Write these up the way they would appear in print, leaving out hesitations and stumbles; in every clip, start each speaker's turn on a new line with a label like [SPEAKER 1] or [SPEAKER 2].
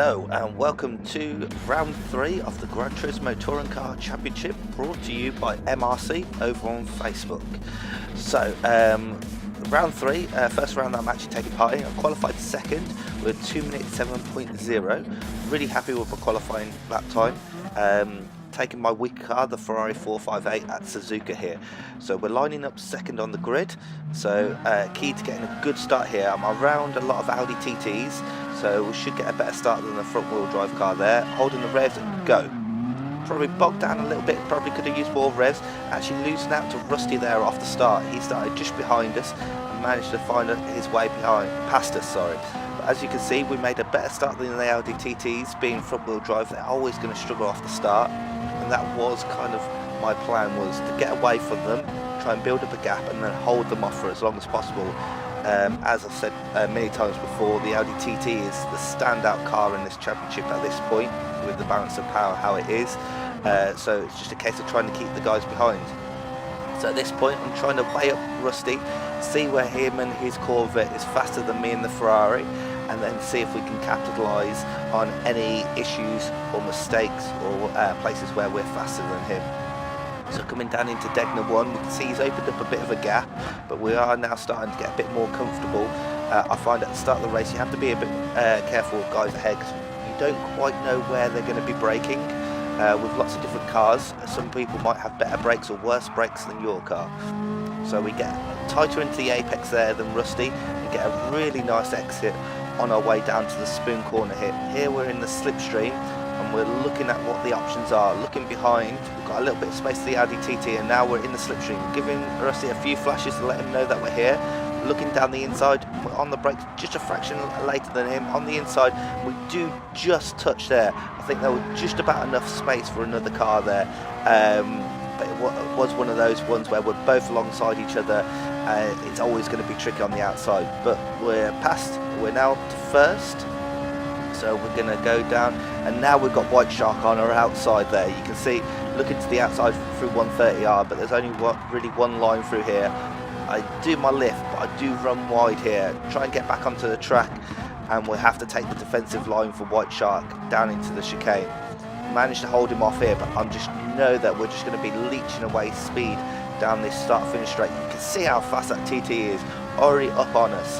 [SPEAKER 1] Hello and welcome to round 3 of the Gran Turismo Touring Car Championship, brought to you by MRC over on Facebook. So round 3, first round that I'm actually taking part in. I qualified second with 2 minutes 7.0. Really happy with my qualifying lap time. Taking my weak car, the Ferrari 458 at Suzuka here. So we're lining up second on the grid, so key to getting a good start here. I'm around a lot of Audi TTs, so we should get a better start than the front wheel drive car there. Holding the revs and go. Probably bogged down a little bit, probably could have used more revs. Actually losing out to Rusty there off the start. He started just behind us and managed to find his way past us, sorry. But as you can see, we made a better start than the Audi TTs. Being front wheel drive, they're always going to struggle off the start. And that was kind of my plan, was to get away from them, try and build up a gap and then hold them off for as long as possible. As I've said many times before, the Audi TT is the standout car in this championship at this point, with the balance of power how it is. So it's just a case of trying to keep the guys behind. So at this point I'm trying to weigh up Rusty, see where him and his Corvette is faster than me and the Ferrari, and then see if we can capitalise on any issues or mistakes or places where we're faster than him. So coming down into Degner 1, we can see he's opened up a bit of a gap, but we are now starting to get a bit more comfortable. I find at the start of the race you have to be a bit careful with guys ahead, because you don't quite know where they're going to be braking. With lots of different cars, some people might have better brakes or worse brakes than your car. So we get tighter into the apex there than Rusty and get a really nice exit on our way down to the spoon corner here. Here we're in the slipstream and we're looking at what the options are. Looking behind, we've got a little bit of space to the Audi TT, and now we're in the slipstream, giving Rusty a few flashes to let him know that we're here. Looking down the inside, we're on the brakes just a fraction later than him. On the inside, we do just touch there. I think there was just about enough space for another car there. But it was one of those ones where we're both alongside each other. It's always going to be tricky on the outside, but we're past. We're now to first, so we're going to go down, and now we've got White Shark on our outside there. You can see, looking to the outside through 130R, but there's only really one line through here. I do my lift, but I do run wide here, try and get back onto the track, and we'll have to take the defensive line for White Shark down into the chicane. Managed to hold him off here, but I just know that we're just going to be leeching away speed down this start-finish straight. You can see how fast that TT is, already up on us.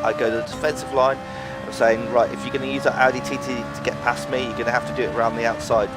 [SPEAKER 1] I go to the defensive line. I'm saying, right, if you're going to use that Audi TT to get past me, you're going to have to do it around the outside.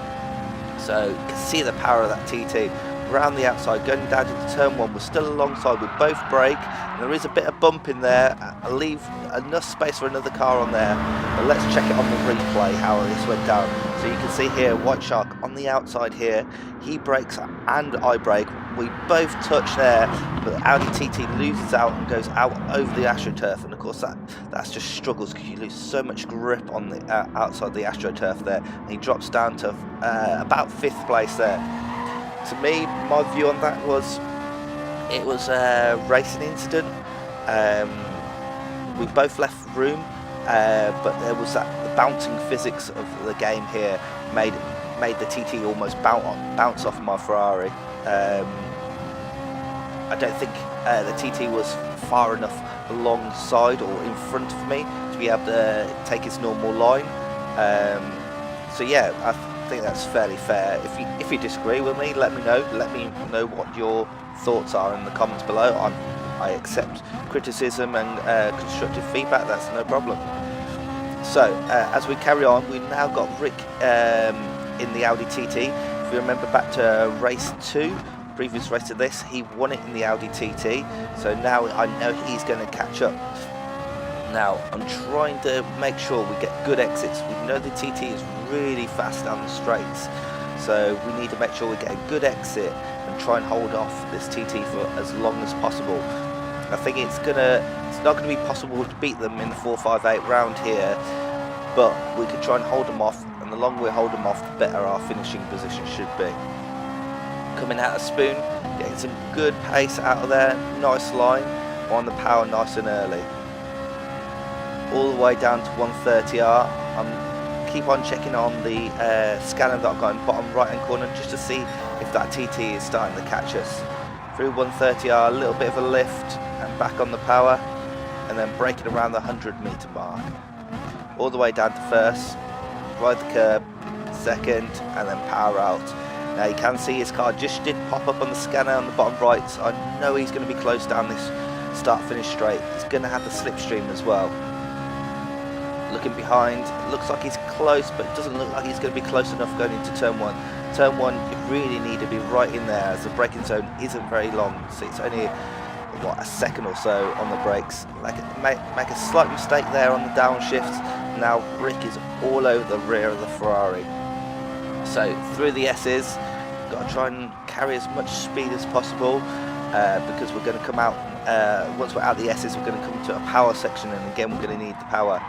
[SPEAKER 1] So you can see the power of that TT. Around the outside, going down into turn 1, we're still alongside, we both brake, and there is a bit of bump in there. I leave enough space for another car on there, but let's check it on the replay how this went down. So you can see here, White Shark on the outside here, he brakes and I brake, we both touch there, but Audi TT loses out and goes out over the AstroTurf, and of course that's just struggles because you lose so much grip on the outside the AstroTurf there, and he drops down to about 5th place there. To me, my view on that was, it was a racing incident. We both left room, but there was the bouncing physics of the game here made the TT almost bounce off my Ferrari. I don't think the TT was far enough alongside or in front of me to be able to take its normal line. So yeah, I think that's fairly fair. If you disagree with me, let me know what your thoughts are in the comments below. I accept criticism and constructive feedback, that's no problem. So as we carry on, we've now got Rick in the Audi TT. If you remember back to race 2, previous race to this, he won it in the Audi TT, so now I know he's going to catch up. Now I'm trying to make sure we get good exits. We know the TT is really fast down the straights, so we need to make sure we get a good exit and try and hold off this TT for as long as possible. I think it's not gonna be possible to beat them in the 458 round here, but we can try and hold them off, and the longer we hold them off, the better our finishing position should be. Coming out of spoon, getting some good pace out of there, nice line, on the power nice and early. All the way down to 130R. I'm keep on checking on the scanner that I've got in bottom right hand corner just to see if that TT is starting to catch us. Through 130R, a little bit of a lift and back on the power, and then braking around the 100 meter mark. All the way down to first, ride the curb, second, and then power out. Now you can see his car just did pop up on the scanner on the bottom right, so I know he's going to be close down this start-finish straight. He's going to have the slipstream as well. Looking behind, it looks like he's close, but it doesn't look like he's going to be close enough going into turn one. Turn one, you really need to be right in there, as the braking zone isn't very long, so it's only what, a second or so on the brakes. Make a slight mistake there on the downshifts. Now Rick is all over the rear of the Ferrari. So through the S's, got to try and carry as much speed as possible, because we're going to come out, once we're out the S's, we're going to come to a power section, and again we're going to need the power.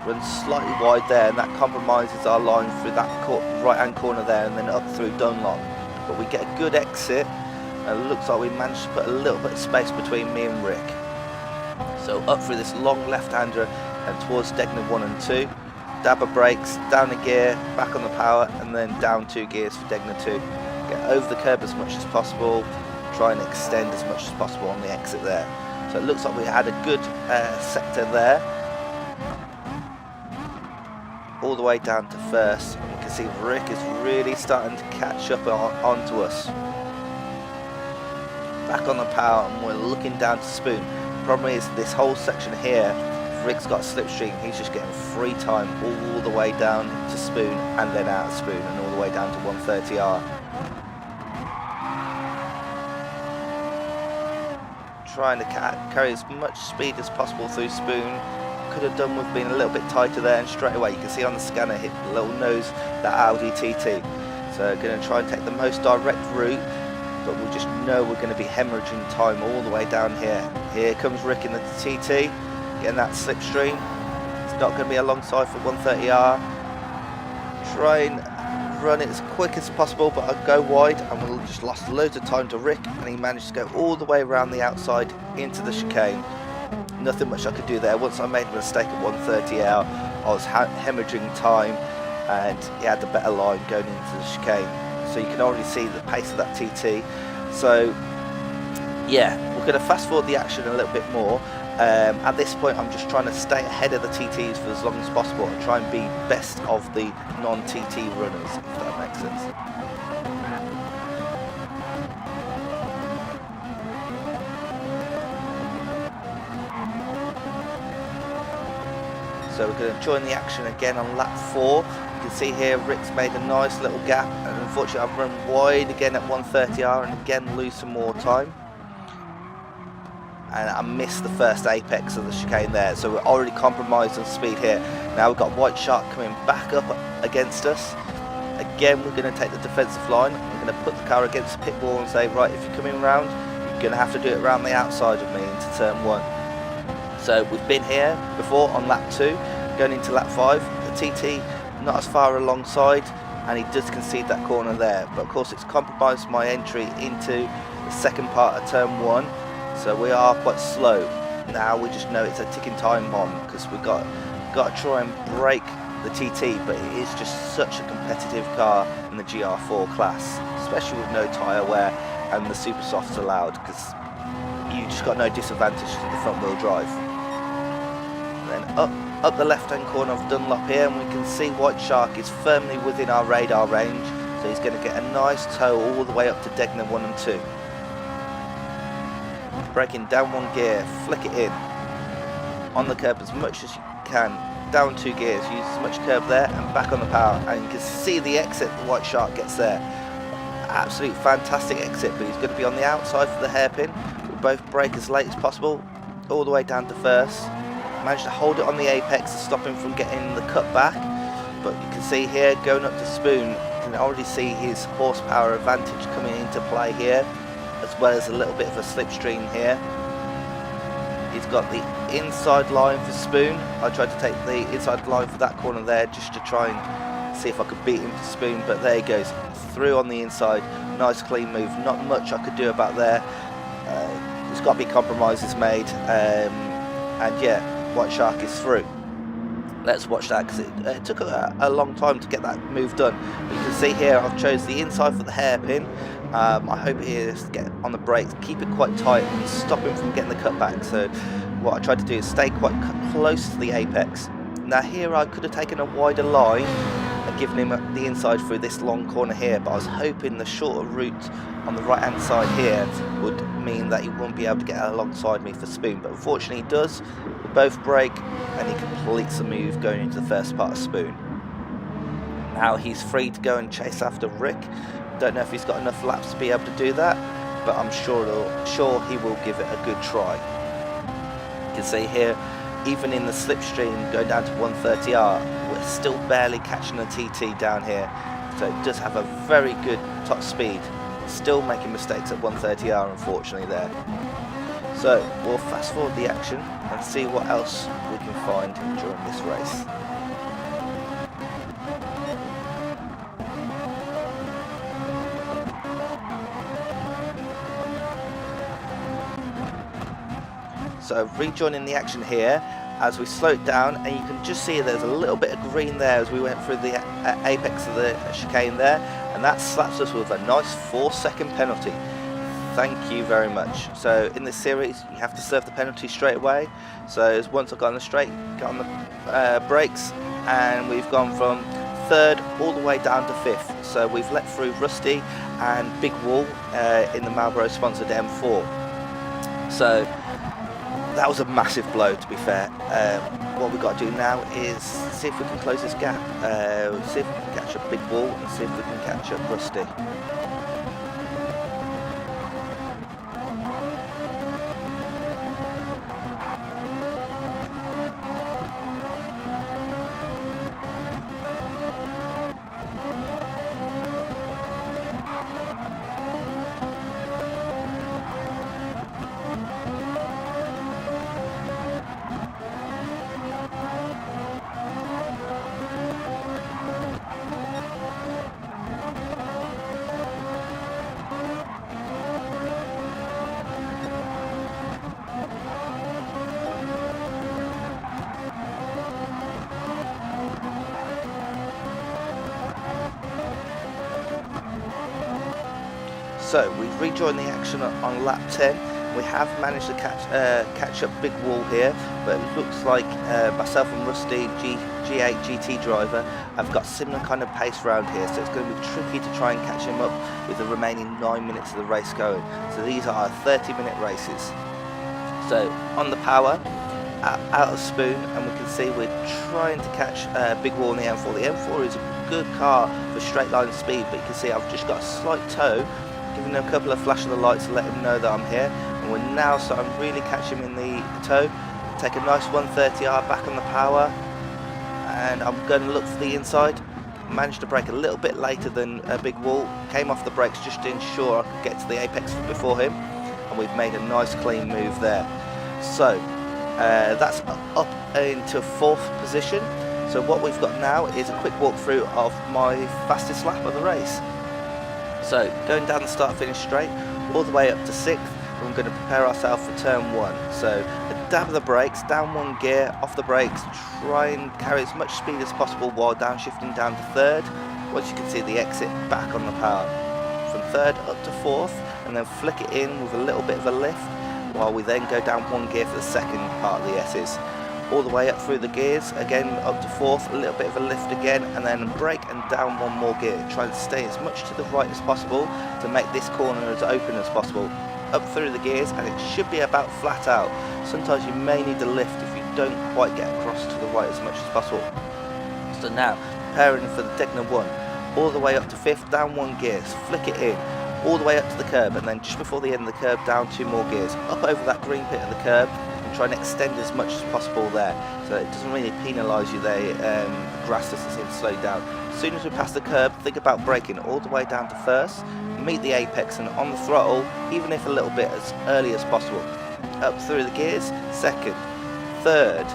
[SPEAKER 1] Run slightly wide there, and that compromises our line through that right hand corner there, and then up through Dunlop. But we get a good exit, and it looks like we managed to put a little bit of space between me and Rick. So up through this long left hander and towards Degner 1 and 2. Dab of brakes, down a gear, back on the power, and then down 2 gears for Degner 2. Get over the curb as much as possible, try and extend as much as possible on the exit there. So it looks like we had a good sector there, all the way down to first. And you can see Rick is really starting to catch up onto us. Back on the power, and we're looking down to Spoon. The problem is this whole section here, Rick's got slipstream, he's just getting free time all the way down to Spoon, and then out of Spoon, and all the way down to 130R. Trying to carry as much speed as possible through Spoon. Could have done with being a little bit tighter there, and straight away you can see on the scanner hit the little nose that Audi TT. So going to try and take the most direct route, but we just know we're going to be hemorrhaging time all the way down here. Here comes Rick in the TT, getting that slipstream. It's not going to be alongside for 130R. Try and run it as quick as possible, but I'll go wide, and we'll just lost loads of time to Rick, and he managed to go all the way around the outside into the chicane. Nothing much I could do there. Once I made a mistake at 130R, I was hemorrhaging time, and he had the better line going into the chicane. So you can already see the pace of that TT. So yeah, we're going to fast forward the action a little bit more. At this point I'm just trying to stay ahead of the TTs for as long as possible and try and be best of the non-TT runners, if that makes sense. So we're going to join the action again on lap 4. You can see here Rick's made a nice little gap, and unfortunately I've run wide again at 130R and again lose some more time. And I missed the first apex of the chicane there, so we're already compromised on speed here. Now we've got White Shark coming back up against us. Again we're going to take the defensive line. We're going to put the car against the pit wall and say, right, if you're coming around, you're going to have to do it around the outside of me into turn 1. So we've been here before on lap 2, going into lap 5. The TT not as far alongside, and he does concede that corner there. But of course it's compromised my entry into the second part of turn 1, so we are quite slow. Now we just know it's a ticking time bomb, because we've got to try and break the TT, but it is just such a competitive car in the GR4 class, especially with no tyre wear and the super softs allowed, because you just got no disadvantage to the front wheel drive. Then up the left hand corner of Dunlop here, and we can see White Shark is firmly within our radar range, so he's going to get a nice tow all the way up to Degner 1 and 2. Braking down 1 gear, flick it in, on the curb as much as you can, down 2 gears, use as much curb there, and back on the power, and you can see the exit the White Shark gets there. Absolute fantastic exit, but he's going to be on the outside for the hairpin. We'll both brake as late as possible, all the way down to first. Managed to hold it on the apex to stop him from getting the cut back, but you can see here going up to Spoon, you can already see his horsepower advantage coming into play here, as well as a little bit of a slipstream here. He's got the inside line for Spoon. I tried to take the inside line for that corner there just to try and see if I could beat him to Spoon, but there he goes, through on the inside. Nice clean move, not much I could do about there. There's got to be compromises made, and yeah, White Shark is through. Let's watch that, because it took a long time to get that move done. But you can see here I've chose the inside for the hairpin. I hope he is to get on the brakes, keep it quite tight and stop him from getting the cut back. So what I tried to do is stay quite close to the apex, Now here I could have taken a wider line and given him the inside through this long corner here, but I was hoping the shorter route on the right hand side here would mean that he wouldn't be able to get alongside me for spoon, but unfortunately he does. We both break and he completes the move going into the first part of spoon. Now he's free to go and chase after Rick. Don't know if he's got enough laps to be able to do that, but I'm sure he will give it a good try. You can see here, even in the slipstream going down to 130R, we're still barely catching a TT down here, so it does have a very good top speed. Still making mistakes at 130R unfortunately there. So we'll fast forward the action and see what else we can find during this race. So rejoining the action here as we slow it down, and you can just see there's a little bit of green there as we went through the apex of the chicane there, and that slaps us with a nice 4-second penalty. Thank you very much. So in this series you have to serve the penalty straight away. So once I got on the straight, got on the brakes, and we've gone from 3rd all the way down to 5th. So we've let through Rusty and Big Wall in the Marlboro sponsored M4. So that was a massive blow, to be fair. What we've got to do now is see if we can close this gap, see if we can catch up Big Wall and see if we can catch up Rusty. So we've rejoined the action on lap 10. We have managed to catch up Big Wall here, but it looks like myself and Rusty, G8 GT driver, have got similar kind of pace around here, so it's going to be tricky to try and catch him up with the remaining 9 minutes of the race going. So these are 30-minute races. So on the power, out of spoon, and we can see we're trying to catch Big Wall in the M4. The M4 is a good car for straight line speed, but you can see I've just got a slight toe, giving him a couple of flash of the lights to let him know that I'm here, and we're now starting to really catch him in the toe. Take a nice 130R back on the power, and I'm going to look for the inside. Managed to brake a little bit later than a Big Wall, came off the brakes just to ensure I could get to the apex before him, and we've made a nice clean move there. So that's up into 4th position. So what we've got now is a quick walkthrough of my fastest lap of the race. So going down the start finish straight all the way up to 6th, we're going to prepare ourselves for turn 1. So a dab of the brakes, down 1 gear, off the brakes, try and carry as much speed as possible while downshifting down to 3rd. Once you can see the exit, back on the power. From 3rd up to 4th, and then flick it in with a little bit of a lift, while we then go down 1 gear for the second part of the S's. All the way up through the gears, again up to 4th, a little bit of a lift again, and then brake and down 1 more gear. Try and stay as much to the right as possible to make this corner as open as possible. Up through the gears, and it should be about flat out. Sometimes you may need a lift if you don't quite get across to the right as much as possible. So now, preparing for the Degner 1, all the way up to 5th, down 1 gear, flick it in, all the way up to the curb, and then just before the end of the curb, down 2 more gears, up over that green pit of the curb, and try and extend as much as possible there, so it doesn't really penalise you there. The grass doesn't seem to slow down. As soon as we pass the curb, think about braking all the way down to 1st, meet the apex and on the throttle, even if a little bit as early as possible. Up through the gears, 2nd, 3rd,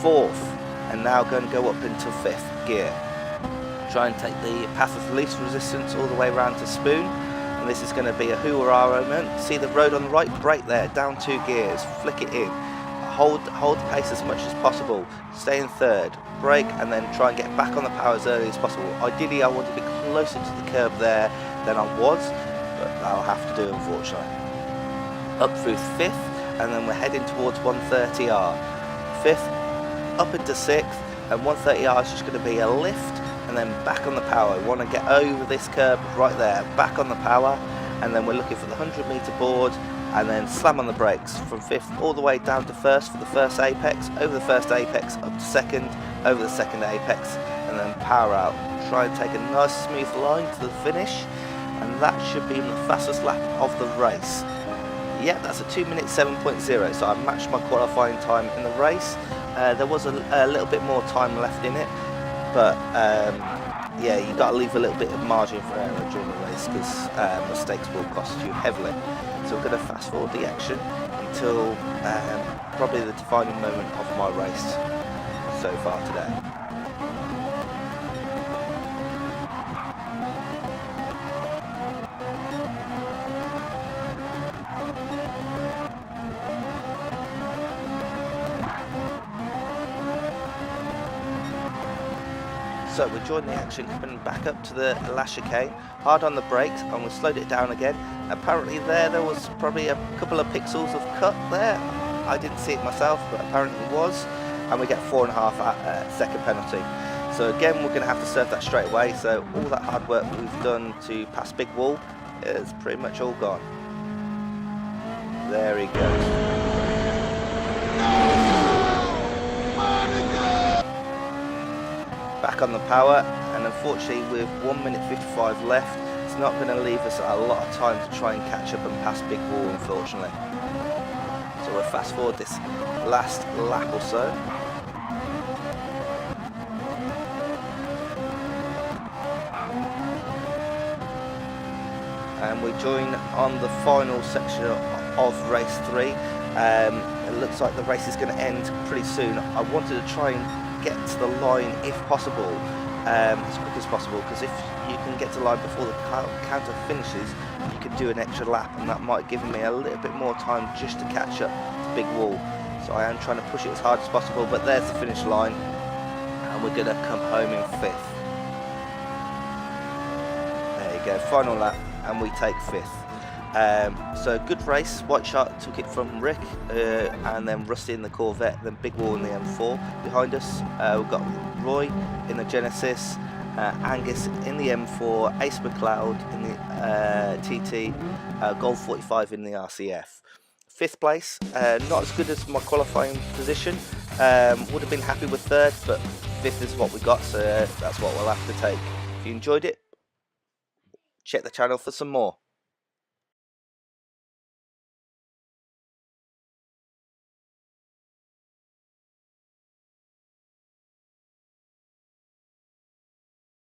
[SPEAKER 1] 4th, and now going to go up into 5th gear. Try and take the path of least resistance all the way around to spoon, and this is going to be a hoo-hurrah moment. See the road on the right, brake there, down 2 gears, flick it in, hold the pace as much as possible, stay in 3rd, brake, and then try and get back on the power as early as possible. Ideally I want to be closer to the curb there than I was, but I'll have to do unfortunately. Up through 5th, and then we're heading towards 130R. 5th, up into 6th, and 130R is just going to be a lift and then back on the power. We want to get over this curb right there, back on the power, and then we're looking for the 100-meter board, and then slam on the brakes from 5th all the way down to 1st for the first apex, over the first apex, up to 2nd, over the 2nd apex, and then power out. Try and take a nice smooth line to the finish, and that should be the fastest lap of the race. Yeah, that's a 2 minute 7.0, so I matched my qualifying time in the race. There was a little bit more time left in it, but yeah, you got to leave a little bit of margin for error during the race, because mistakes will cost you heavily. So we're going to fast forward the action until probably the defining moment of my race so far today. So we joined the action coming back up to the last chicane, hard on the brakes, and we slowed it down again. Apparently there was probably a couple of pixels of cut there. I didn't see it myself, but apparently it was, and we get 4.5 second penalty. So again, we're going to have to serve that straight away. So all that hard work we've done to pass big wall is pretty much all gone. There he goes. Back on the power, and unfortunately with 1 minute 55 left, it's not going to leave us a lot of time to try and catch up and pass big wall, unfortunately. So we'll fast forward this last lap or so. And we join on the final section of race 3. It looks like the race is going to end pretty soon. I wanted to try and get to the line if possible, as quick as possible, because if you can get to the line before the counter finishes, you could do an extra lap, and that might give me a little bit more time just to catch up to big wall. So I am trying to push it as hard as possible, but there's the finish line, and we're going to come home in 5th. There you go, final lap, and we take 5th. So good race. White Shark took it from Rick, and then Rusty in the Corvette, then Big Wall in the M4 behind us. We've got Roy in the Genesis, Angus in the M4, Ace McLeod in the TT, Golf 45 in the RCF. 5th place, not as good as my qualifying position. Would have been happy with 3rd, but 5th is what we got, so that's what we'll have to take. If you enjoyed it, check the channel for some more.